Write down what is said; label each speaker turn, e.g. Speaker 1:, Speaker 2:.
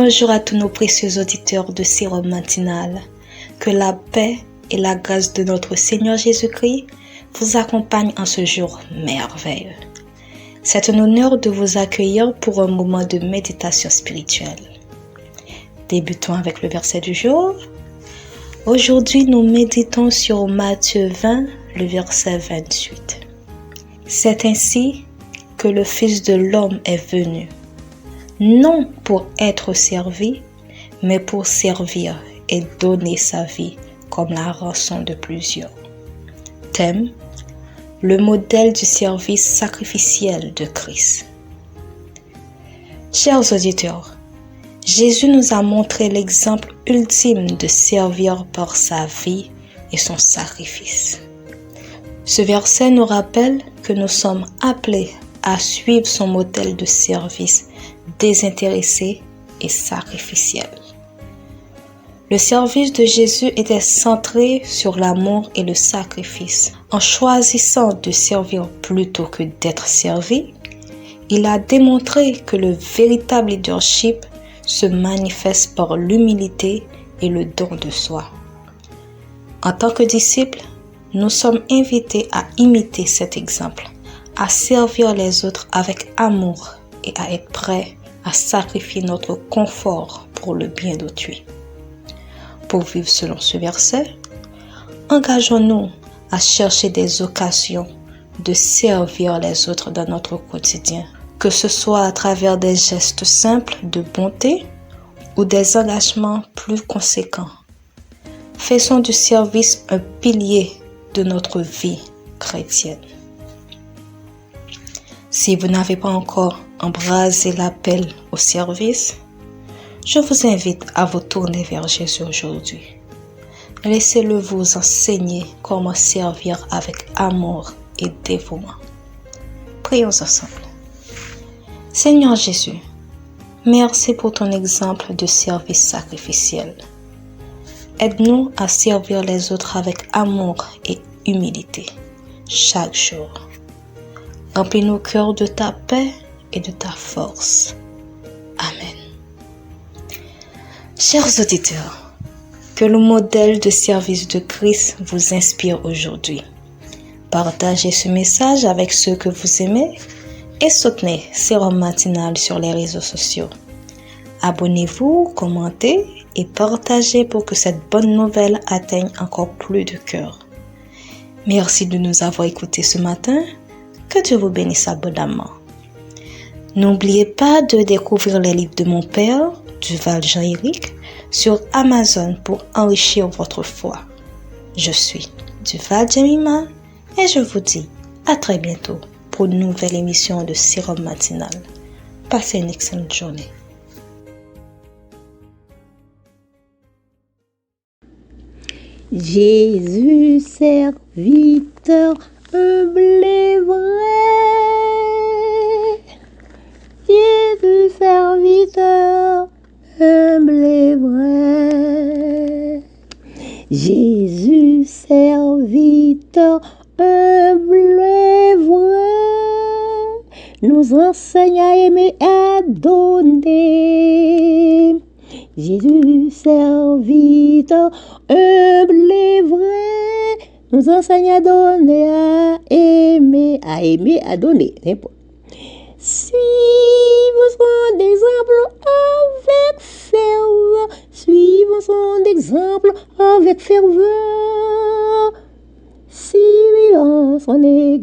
Speaker 1: Bonjour à tous nos précieux auditeurs de Sérum Matinal. Que la paix et la grâce de notre Seigneur Jésus-Christ vous accompagnent en ce jour merveilleux. C'est un honneur de vous accueillir pour un moment de méditation spirituelle. Débutons avec le verset du jour. Aujourd'hui, nous méditons sur Matthieu 20, le verset 28. C'est ainsi que le Fils de l'homme est venu, non pour être servi, mais pour servir et donner sa vie comme la rançon de plusieurs. Thème: le modèle du service sacrificiel de Christ. Chers auditeurs, Jésus nous a montré l'exemple ultime de servir par sa vie et son sacrifice. Ce verset nous rappelle que nous sommes appelés à suivre son modèle de service désintéressé et sacrificiel. Le service de Jésus était centré sur l'amour et le sacrifice. En choisissant de servir plutôt que d'être servi, il a démontré que le véritable leadership se manifeste par l'humilité et le don de soi. En tant que disciples, nous sommes invités à imiter cet exemple, à servir les autres avec amour et à être prêts à sacrifier notre confort pour le bien d'autrui. Pour vivre selon ce verset, engageons-nous à chercher des occasions de servir les autres dans notre quotidien, que ce soit à travers des gestes simples de bonté ou des engagements plus conséquents. Faisons du service un pilier de notre vie chrétienne. Si vous n'avez pas encore embrasé l'appel au service, je vous invite à vous tourner vers Jésus aujourd'hui. Laissez-le vous enseigner comment servir avec amour et dévouement. Prions ensemble. Seigneur Jésus, merci pour ton exemple de service sacrificiel. Aide-nous à servir les autres avec amour et humilité chaque jour. Remplis nos cœurs de ta paix et de ta force. Amen. Chers auditeurs, que le modèle de service de Christ vous inspire aujourd'hui. Partagez ce message avec ceux que vous aimez et soutenez Sérum Matinal sur les réseaux sociaux. Abonnez-vous, commentez et partagez pour que cette bonne nouvelle atteigne encore plus de cœurs. Merci de nous avoir écoutés ce matin. Que Dieu vous bénisse abondamment. N'oubliez pas de découvrir les livres de mon père, Duval Jean-Éric, sur Amazon pour enrichir votre foi. Je suis Duval Jemima et je vous dis à très bientôt pour une nouvelle émission de Sérum Matinal. Passez une excellente journée.
Speaker 2: Jésus, serviteur humble et vrai. Jésus, serviteur humble et vrai. Jésus, serviteur humble et vrai, nous enseigne à aimer et à donner. Jésus, serviteur humble et vrai, nous enseigne à donner, à aimer, à donner. Suivons son exemple avec ferveur. Suivons son exemple avec ferveur. Suivons son exemple.